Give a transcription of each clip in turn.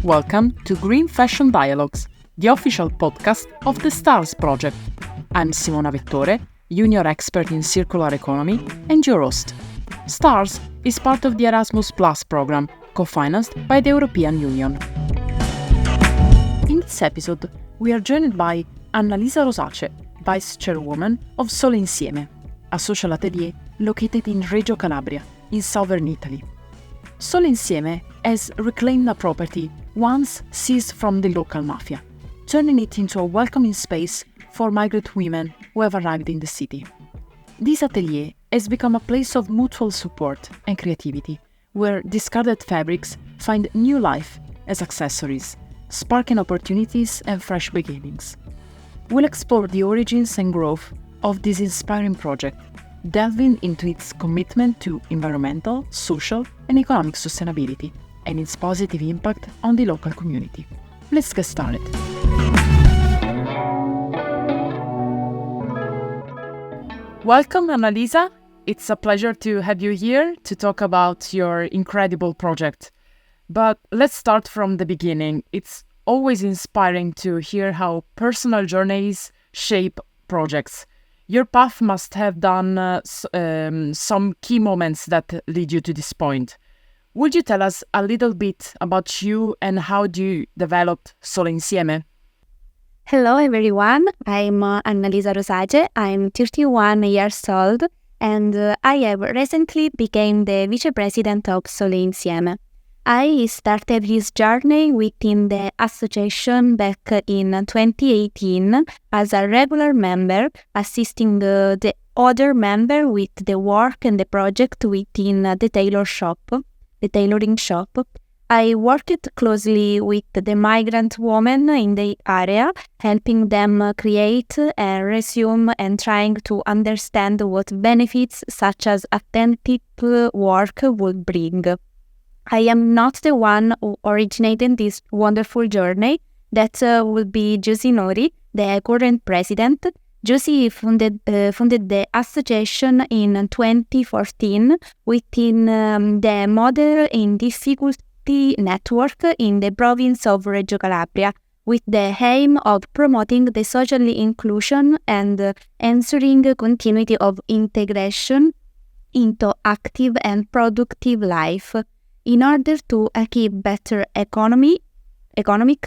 Welcome to Green Fashion Dialogues, the official podcast of the STARS project. I'm Simona Vettore, junior expert in circular economy and your host. STARS is part of the Erasmus Plus program, co-financed by the European Union. In this episode, we are joined by Annalisa Rosace, vice-chairwoman of Sole Insieme, a social atelier located in Reggio Calabria, in southern Italy. Sole Insieme has reclaimed a property once seized from the local mafia, turning it into a welcoming space for migrant women who have arrived in the city. This atelier has become a place of mutual support and creativity, where discarded fabrics find new life as accessories, sparking opportunities and fresh beginnings. We'll explore the origins and growth of this inspiring project, delving into its commitment to environmental, social, and economic sustainability, and its positive impact on the local community. Let's get started. Welcome, Annalisa. It's a pleasure to have you here to talk about your incredible project. But let's start from the beginning. It's always inspiring to hear how personal journeys shape projects. Your path must have done some key moments that lead you to this point. Would you tell us a little bit about you and how you developed Sole Insieme? Hello everyone, I'm Annalisa Rosace, I'm 31 years old and I have recently become the vice-president of Sole Insieme. I started this journey within the association back in 2018 as a regular member, assisting the other member with the work and the project within the tailoring shop. I worked closely with the migrant women in the area, helping them create a resume and trying to understand what benefits such as authentic work would bring. I am not the one who originated this wonderful journey. That will be Giusy Nori, the current president. Giusy founded the association in 2014 within the Model in Difficulty network in the province of Reggio Calabria, with the aim of promoting the social inclusion and ensuring continuity of integration into active and productive life, in order to achieve better economic,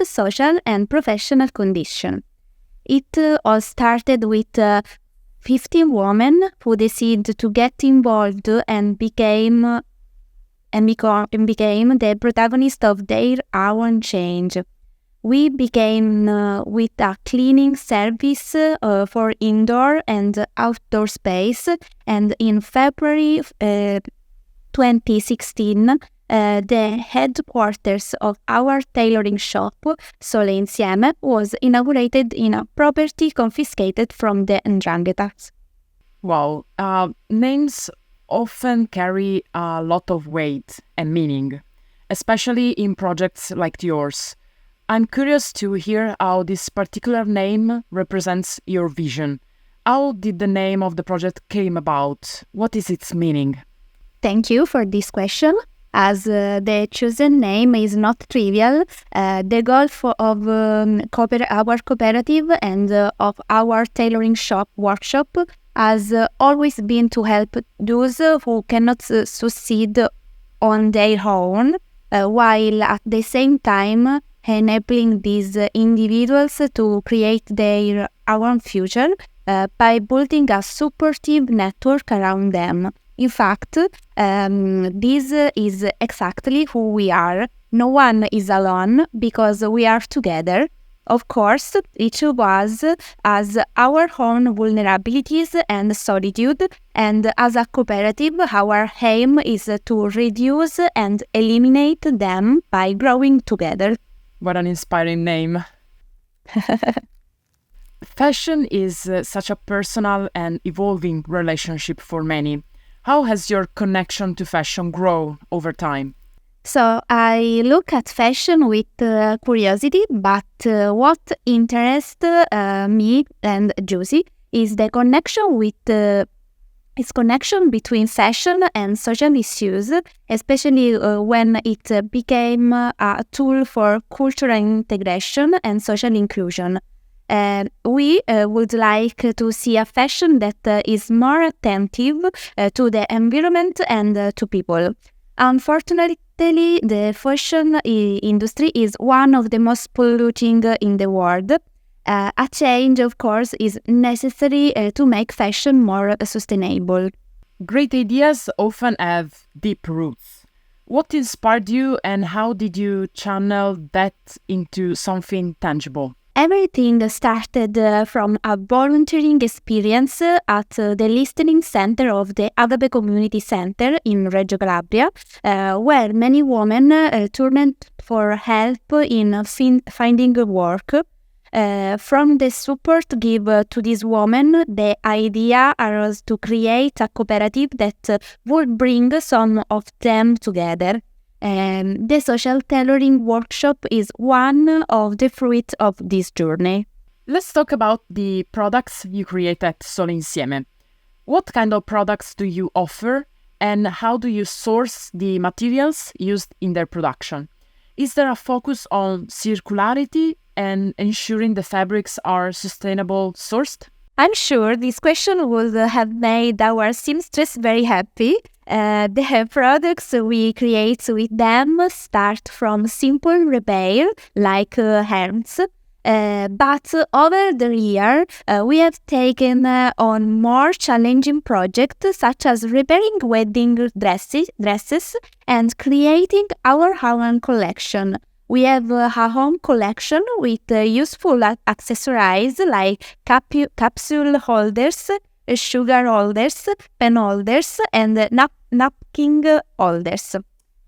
social, and professional conditions. It all started with 15 women who decided to get involved and became the protagonist of their own change. We began with a cleaning service for indoor and outdoor space, and in February 2016, the headquarters of our tailoring shop, Sole Insieme, was inaugurated in a property confiscated from the 'Ndrangheta. Wow, names often carry a lot of weight and meaning, especially in projects like yours. I'm curious to hear how this particular name represents your vision. How did the name of the project came about? What is its meaning? Thank you for this question. As the chosen name is not trivial, the goal of our cooperative and of our tailoring shop workshop has always been to help those who cannot succeed on their own, while at the same time enabling these individuals to create their own future by building a supportive network around them. In fact, this is exactly who we are. No one is alone because we are together. Of course, each of us has our own vulnerabilities and solitude, and as a cooperative, our aim is to reduce and eliminate them by growing together. What an inspiring name. Fashion is such a personal and evolving relationship for many. How has your connection to fashion grown over time? So I look at fashion with curiosity, but what interests me and Giusy is the connection with its connection between fashion and social issues, especially when it became a tool for cultural integration and social inclusion. We would like to see a fashion that is more attentive to the environment and to people. Unfortunately, the fashion industry is one of the most polluting in the world. A change, of course, is necessary to make fashion more sustainable. Great ideas often have deep roots. What inspired you and how did you channel that into something tangible? Everything started from a volunteering experience at the listening center of the Agape Community Center in Reggio Calabria, where many women turned for help in finding work. From the support given to these women, the idea was to create a cooperative that would bring some of them together. The social tailoring workshop is one of the fruits of this journey. Let's talk about the products you create at Sole Insieme. What kind of products do you offer and how do you source the materials used in their production? Is there a focus on circularity and ensuring the fabrics are sustainable sourced? I'm sure this question would have made our seamstress very happy. The products we create with them start from simple repair, like hands. But over the year, we have taken on more challenging projects such as repairing wedding dresses and creating our own collection. We have a home collection with useful accessories like capsule holders, sugar holders, pen holders, and napkin holders.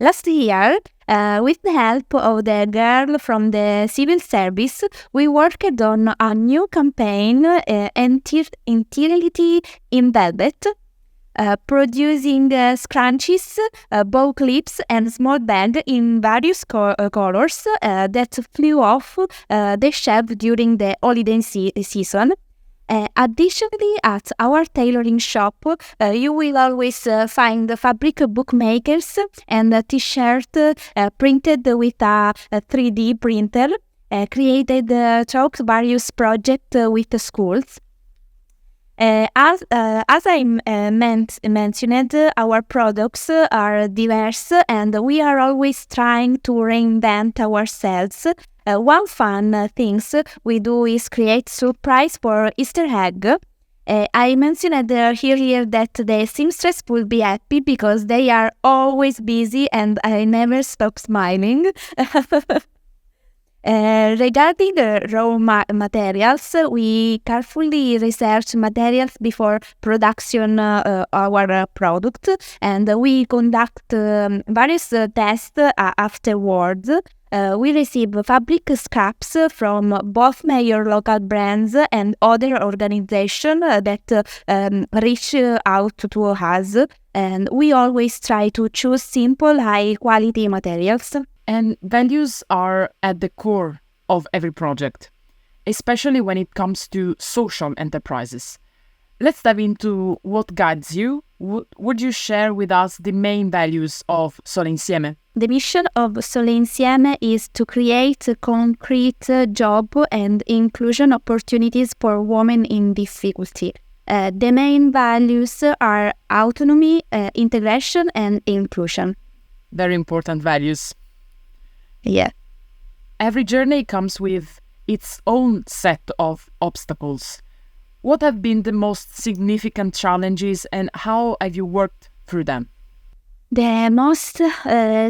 Last year, with the help of the girl from the civil service, we worked on a new campaign, Entirely in Velvet, producing scrunchies, bow clips, and small bags in various colors that flew off the shelf during the holiday season. Additionally, at our tailoring shop, you will always find fabric bookmakers and a t-shirt printed with a 3D printer, created through various projects with the schools. As I mentioned, our products are diverse and we are always trying to reinvent ourselves. One fun things we do is create surprise for Easter egg. I mentioned earlier that the seamstress will be happy because they are always busy and I never stop smiling. Regarding the raw materials, we carefully research materials before production our product, and we conduct various tests afterwards. We receive fabric scraps from both major local brands and other organizations that reach out to us, and we always try to choose simple, high-quality materials. And values are at the core of every project, especially when it comes to social enterprises. Let's dive into what guides you. Would you share with us the main values of Sole Insieme? The mission of Sole Insieme is to create concrete job and inclusion opportunities for women in difficulty. The main values are autonomy, integration, and inclusion. Very important values. Yeah. Every journey comes with its own set of obstacles. What have been the most significant challenges and how have you worked through them? The most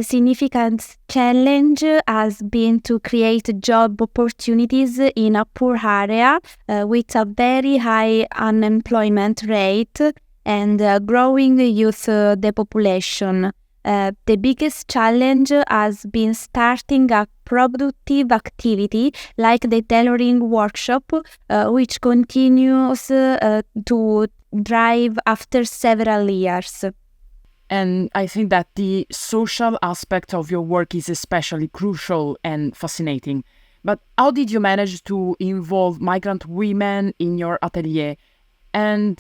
significant challenge has been to create job opportunities in a poor area with a very high unemployment rate and growing youth depopulation. The biggest challenge has been starting a productive activity like the tailoring workshop, which continues to thrive after several years. And I think that the social aspect of your work is especially crucial and fascinating. But how did you manage to involve migrant women in your atelier? And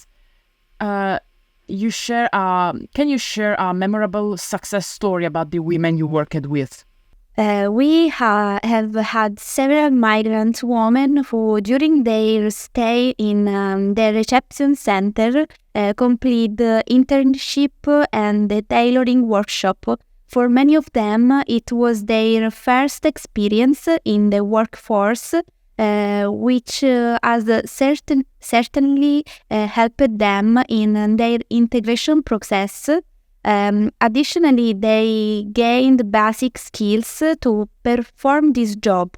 Can you share a memorable success story about the women you worked with? We have had several migrant women who, during their stay in the reception center, complete the internship and the tailoring workshop. For many of them, it was their first experience in the workforce, which has certainly helped them in their integration process. Additionally, they gained basic skills to perform this job.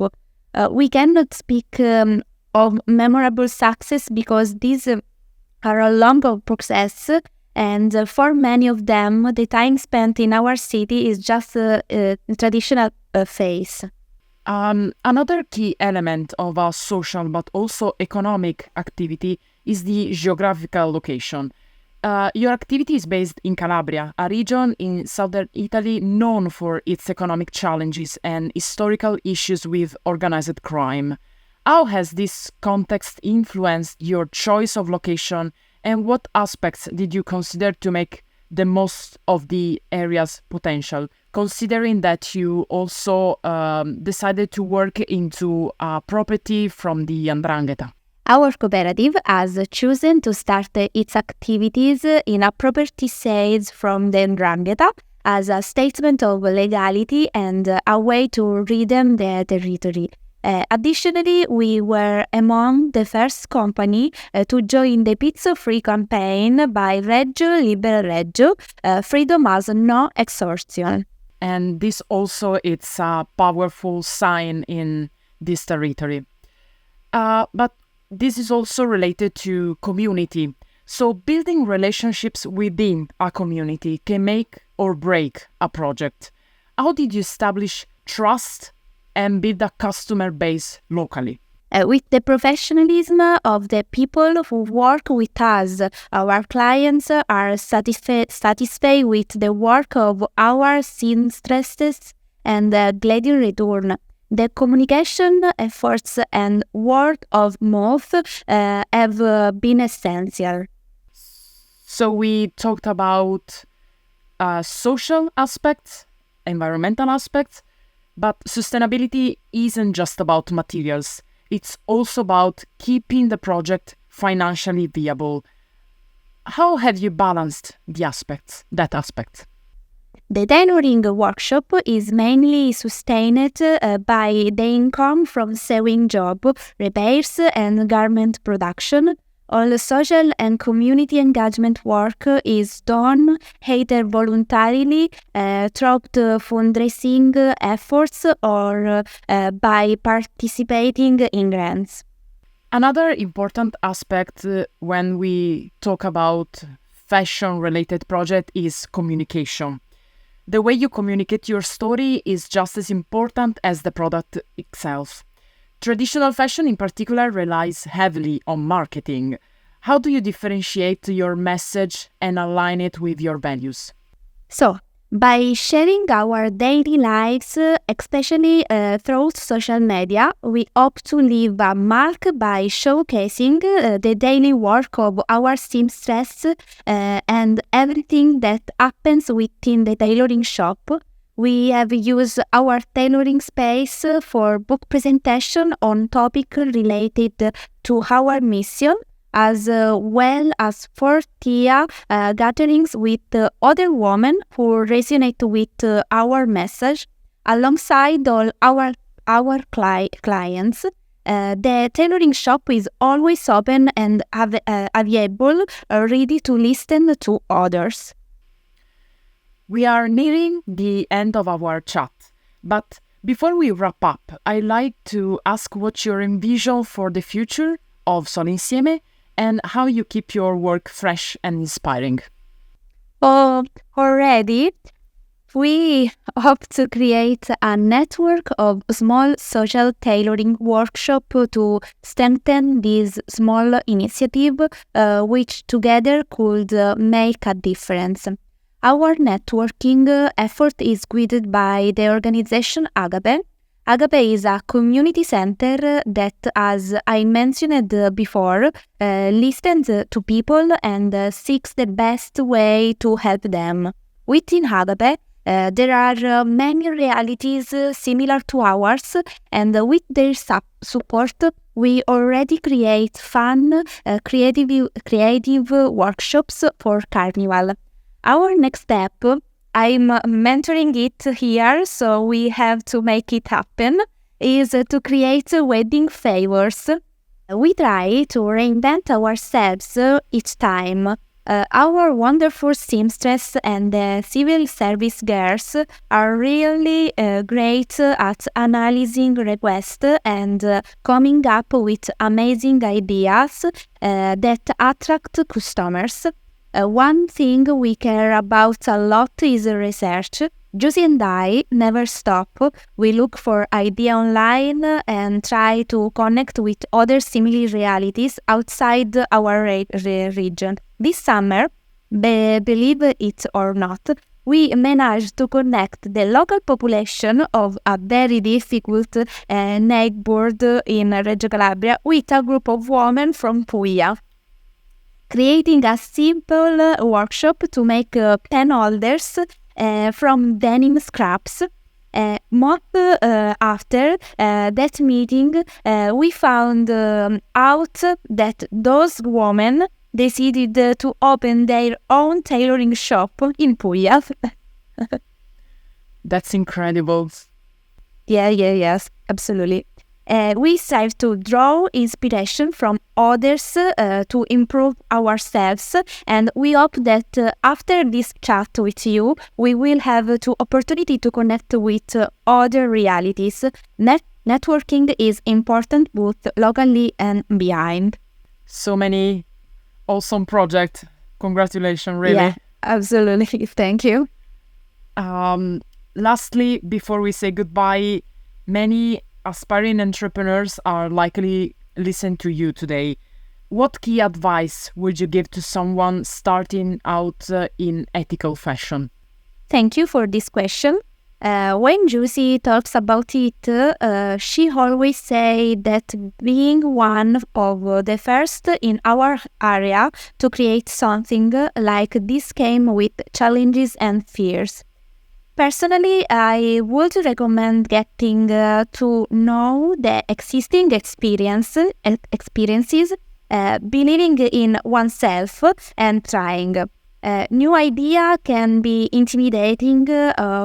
We cannot speak of memorable success because these are a long process, and for many of them, the time spent in our city is just a traditional phase. Another key element of our social but also economic activity is the geographical location. Your activity is based in Calabria, a region in southern Italy known for its economic challenges and historical issues with organized crime. How has this context influenced your choice of location, and what aspects did you consider to make the most of the area's potential, considering that you also decided to work into a property from the 'Ndrangheta? Our cooperative has chosen to start its activities in a property sales from the 'Ndrangheta as a statement of legality and a way to redeem the territory. Additionally, we were among the first company to join the pizza-free campaign by Reggio Reggio, freedom has no extortion. And this also it's a powerful sign in this territory. But this is also related to community. So building relationships within a community can make or break a project. How did you establish trust and build a customer base locally? With the professionalism of the people who work with us, our clients are satisfied with the work of our seamstresses and glad in return. The communication efforts and word of mouth have been essential. So we talked about social aspects, environmental aspects, but sustainability isn't just about materials. It's also about keeping the project financially viable. How have you balanced that aspect? The tailoring workshop is mainly sustained by the income from sewing job, repairs and garment production. All social and community engagement work is done either voluntarily through fundraising efforts or by participating in grants. Another important aspect when we talk about fashion-related project is communication. The way you communicate your story is just as important as the product itself. Traditional fashion in particular relies heavily on marketing. How do you differentiate your message and align it with your values? So, by sharing our daily lives, especially through social media, we hope to leave a mark by showcasing the daily work of our seamstress and everything that happens within the tailoring shop. We have used our tailoring space for book presentation on topics related to our mission, as well as for tea gatherings with other women who resonate with our message. Alongside all our clients, the tailoring shop is always open and available, ready to listen to others. We are nearing the end of our chat, but before we wrap up, I'd like to ask what you envision for the future of Sole Insieme and how you keep your work fresh and inspiring. Already, we hope to create a network of small social tailoring workshops to strengthen this small initiative, which together could make a difference. Our networking effort is guided by the organization Agape, Agape is a community center that, as I mentioned before, listens to people and seeks the best way to help them. Within Agape, there are many realities similar to ours, and with their support, we already create fun, creative workshops for Carnival. Our next step, I'm mentoring it here, so we have to make it happen, is to create wedding favors. We try to reinvent ourselves each time. Our wonderful seamstress and civil service girls are really great at analyzing requests and coming up with amazing ideas that attract customers. One thing we care about a lot is research. Josie and I never stop. We look for ideas online and try to connect with other similar realities outside our region. This summer, believe it or not, we managed to connect the local population of a very difficult neighborhood in Reggio Calabria with a group of women from Puglia, creating a simple workshop to make pen holders from denim scraps. After that meeting, we found out that those women decided to open their own tailoring shop in Puglia. That's incredible. Yes, absolutely. We strive to draw inspiration from others to improve ourselves, and we hope that after this chat with you, we will have the opportunity to connect with other realities. Networking is important both locally and beyond. So many awesome projects. Congratulations, really. Yeah, absolutely. Thank you. Lastly, before we say goodbye, many aspiring entrepreneurs are likely listening to you today. What key advice would you give to someone starting out in ethical fashion? Thank you for this question. When Josie talks about it, she always say that being one of the first in our area to create something like this came with challenges and fears. Personally, I would recommend getting to know the existing experiences, believing in oneself and trying. New idea can be intimidating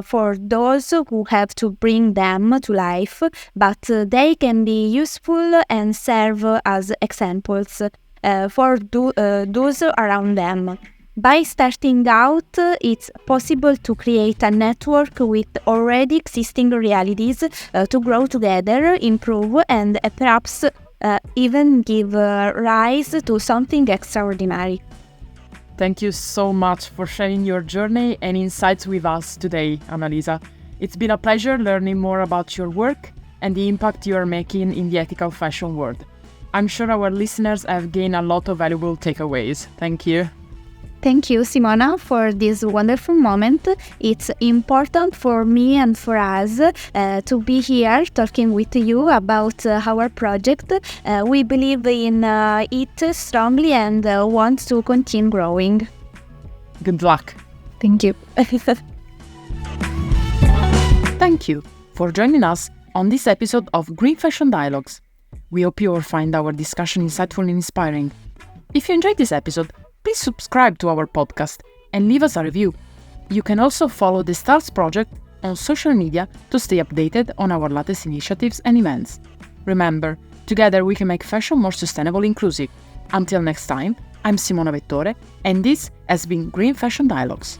for those who have to bring them to life, but they can be useful and serve as examples for those around them. By starting out, it's possible to create a network with already existing realities to grow together, improve, and perhaps even give rise to something extraordinary. Thank you so much for sharing your journey and insights with us today, Annalisa. It's been a pleasure learning more about your work and the impact you are making in the ethical fashion world. I'm sure our listeners have gained a lot of valuable takeaways. Thank you. Thank you, Simona, for this wonderful moment. It's important for me and for us to be here talking with you about our project. We believe in it strongly and want to continue growing. Good luck. Thank you. Thank you for joining us on this episode of Green Fashion Dialogues. We hope you will find our discussion insightful and inspiring. If you enjoyed this episode, please subscribe to our podcast and leave us a review. You can also follow the Stars Project on social media to stay updated on our latest initiatives and events. Remember, together we can make fashion more sustainable and inclusive. Until next time, I'm Simona Vettore, and this has been Green Fashion Dialogues.